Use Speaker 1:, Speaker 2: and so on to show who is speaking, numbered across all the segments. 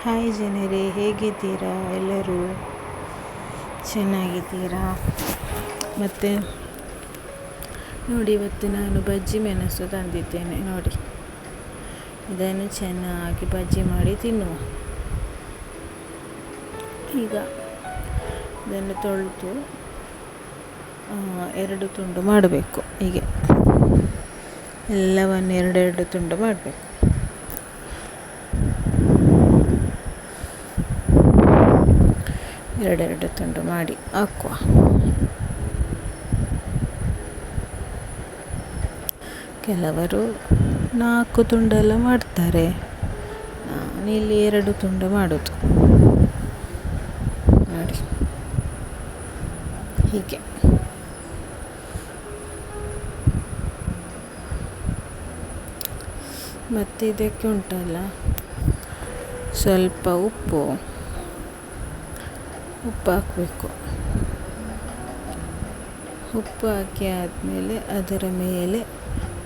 Speaker 1: Hi ಜನರೇ, ಹೇಗಿದ್ದೀರಾ? ಎಲ್ಲರೂ ಚೆನ್ನಾಗಿದ್ದೀರಾ? ಮತ್ತು ನೋಡಿ, ಇವತ್ತು ನಾನು ಬಜ್ಜಿ ಮೆಣಸು ತಂದಿದ್ದೇನೆ. ನೋಡಿ, ಇದನ್ನು ಚೆನ್ನಾಗಿ ಬಜ್ಜಿ ಮಾಡಿ ತಿನ್ನುವ. ಈಗ ಇದನ್ನು ತೊಳೆದು 2 ತುಂಡು ಮಾಡಬೇಕು. ಹೀಗೆ ಎಲ್ಲವನ್ನು 2 ತುಂಡು ಮಾಡಬೇಕು. ಎರಡು ತುಂಡು ಮಾಡಿ ಹಾಕುವ. ಕೆಲವರು 4 ತುಂಡೆಲ್ಲ ಮಾಡ್ತಾರೆ. ನಾನಿಲ್ಲಿ 2 ತುಂಡು ಮಾಡೋದು. ನೋಡಿ, ಹೀಗೆ ಮತ್ತು ಇದಕ್ಕೆ ಉಂಟಲ್ಲ, ಸ್ವಲ್ಪ ಉಪ್ಪು ಹಾಕಬೇಕು. ಉಪ್ಪು ಹಾಕಿ ಆದಮೇಲೆ ಅದರ ಮೇಲೆ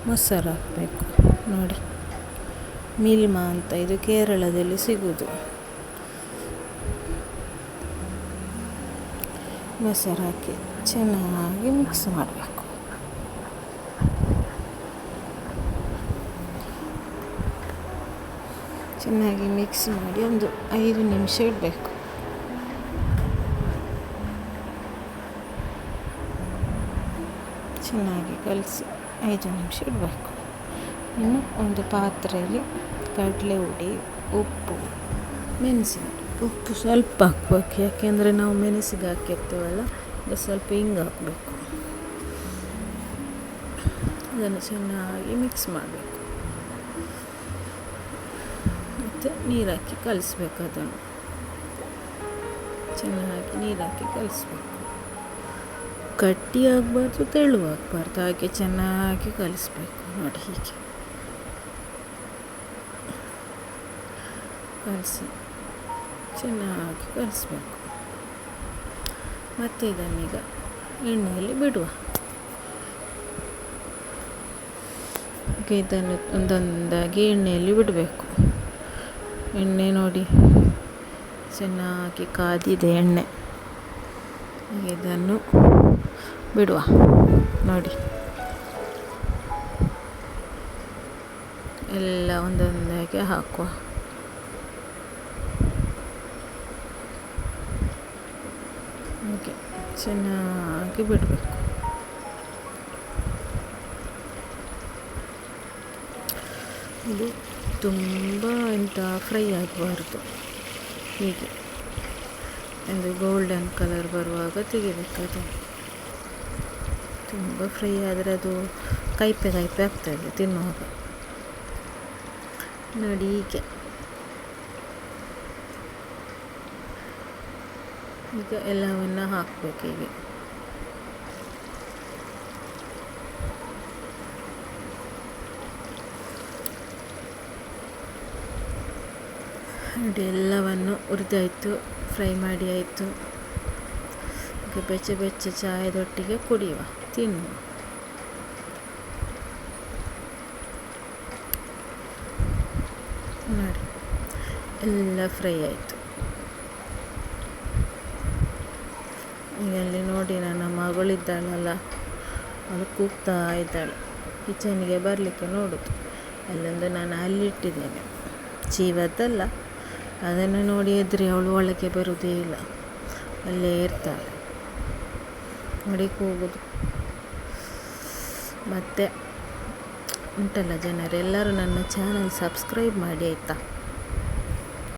Speaker 1: ಮೊಸರು ಹಾಕಬೇಕು. ನೋಡಿ, ಮಿಲ್ಮಾ ಅಂತ, ಇದು ಕೇರಳದಲ್ಲಿ ಸಿಗೋದು. ಮೊಸರು ಹಾಕಿ ಚೆನ್ನಾಗಿ ಮಿಕ್ಸ್ ಮಾಡಬೇಕು. ಚೆನ್ನಾಗಿ ಮಿಕ್ಸ್ ಮಾಡಿ ಒಂದು 5 ನಿಮಿಷ ಇಡಬೇಕು. ಚೆನ್ನಾಗಿ ಕಲಸಿ 5 ನಿಮಿಷ ಇಡಬೇಕು. ಇನ್ನು ಒಂದು ಪಾತ್ರೆಯಲ್ಲಿ ಕಡಲೆ ಹುಡಿ, ಉಪ್ಪು, ಮೆಣಸಿನ ಉಪ್ಪು ಸ್ವಲ್ಪ ಹಾಕ್ಬೇಕು. ಯಾಕೆಂದರೆ ನಾವು ಮೆಣಸಿಗೆ ಹಾಕಿರ್ತೇವಲ್ಲ, ಈಗ ಸ್ವಲ್ಪ ಹಿಂಗೆ ಹಾಕಬೇಕು. ಅದನ್ನು ಚೆನ್ನಾಗಿ ಮಿಕ್ಸ್ ಮಾಡಬೇಕು. ಮತ್ತು ನೀರು ಹಾಕಿ ಕಲಿಸ್ಬೇಕು. ಅದನ್ನು ಚೆನ್ನಾಗಿ ನೀರು ಹಾಕಿ ಕಲಿಸ್ಬೇಕು. ಗಟ್ಟಿ ಆಗಬಾರ್ದು, ತೆಳುವಾಗಬಾರ್ದು, ಹಾಗೆ ಚೆನ್ನಾಗಿ ಕಲಿಸ್ಬೇಕು. ನೋಡಿ, ಹೀಗೆ ಕಲಿಸಿ ಚೆನ್ನಾಗಿ ಕಲಿಸ್ಬೇಕು. ಮತ್ತು ಇದನ್ನೀಗ ಎಣ್ಣೆಯಲ್ಲಿ ಬಿಡುವ. ಇದನ್ನು ಒಂದೊಂದಾಗಿ ಎಣ್ಣೆಯಲ್ಲಿ ಬಿಡಬೇಕು. ಎಣ್ಣೆ ನೋಡಿ, ಚೆನ್ನಾಗಿ ಕಾದಿದೆ ಎಣ್ಣೆ. ಇದನ್ನು ಬಿಡುವ. ನೋಡಿ, ಎಲ್ಲ ಒಂದೊಂದಾಗಿ ಹಾಕುವ. ಹಾಗೆ ಚೆನ್ನಾಗಿ ಬಿಡಬೇಕು. ಇದು ತುಂಬ ಫ್ರೈ ಆಗಬಾರ್ದು. ಹೀಗೆ ಒಂದು ಗೋಲ್ಡನ್ ಕಲರ್ ಬರುವಾಗ ತೆಗಿಬೇಕು. ಅದು ತುಂಬ ಫ್ರೈ ಆದರೆ ಅದು ಕೈಪೆ ಆಗ್ತದೆ ತಿನ್ನುವಾಗ. ನೋಡಿ, ಹೀಗೆ ಈಗ ಎಲ್ಲವನ್ನು ಹಾಕಬೇಕು. ಹೀಗೆ ನೋಡಿ, ಎಲ್ಲವನ್ನು ಹುರಿದಾಯಿತು, ಫ್ರೈ ಮಾಡಿ ಆಯಿತು. ಈಗ ಬೆಚ್ಚ ಚಾಯದೊಟ್ಟಿಗೆ ಕುಡಿಯುವ, ತಿನ್ನುವ. ನೋಡಿ, ಎಲ್ಲ ಫ್ರೈ ಆಯಿತು. ಈಗ ಅಲ್ಲಿ ನೋಡಿ, ನನ್ನ ಮಗಳಿದ್ದಾಳಲ್ಲ, ಅವಳು ಕೂಗ್ತಾ ಇದ್ದಾಳೆ. ಕಿಚನ್ನಿಗೆ ಬರಲಿಕ್ಕೆ ನೋಡೋದು. ಅಲ್ಲೊಂದು ನಾನು ಅಲ್ಲಿಟ್ಟಿದ್ದೇನೆ, ಜೀವದ್ದಲ್ಲ. ಅದನ್ನು ನೋಡಿ ಎದುರಿ ಅವಳು ಒಳಗೆ ಬರುವುದೇ ಇಲ್ಲ, ಅಲ್ಲೇ ಇರ್ತಾಳೆ. ನೋಡಿ, ಕೂಗೋದು. ಮತ್ತು ಉಂಟಲ್ಲ ಜನರೆಲ್ಲರೂ ನನ್ನ ಚಾನಲ್ ಸಬ್ಸ್ಕ್ರೈಬ್ ಮಾಡಿ, ಆಯಿತಾ?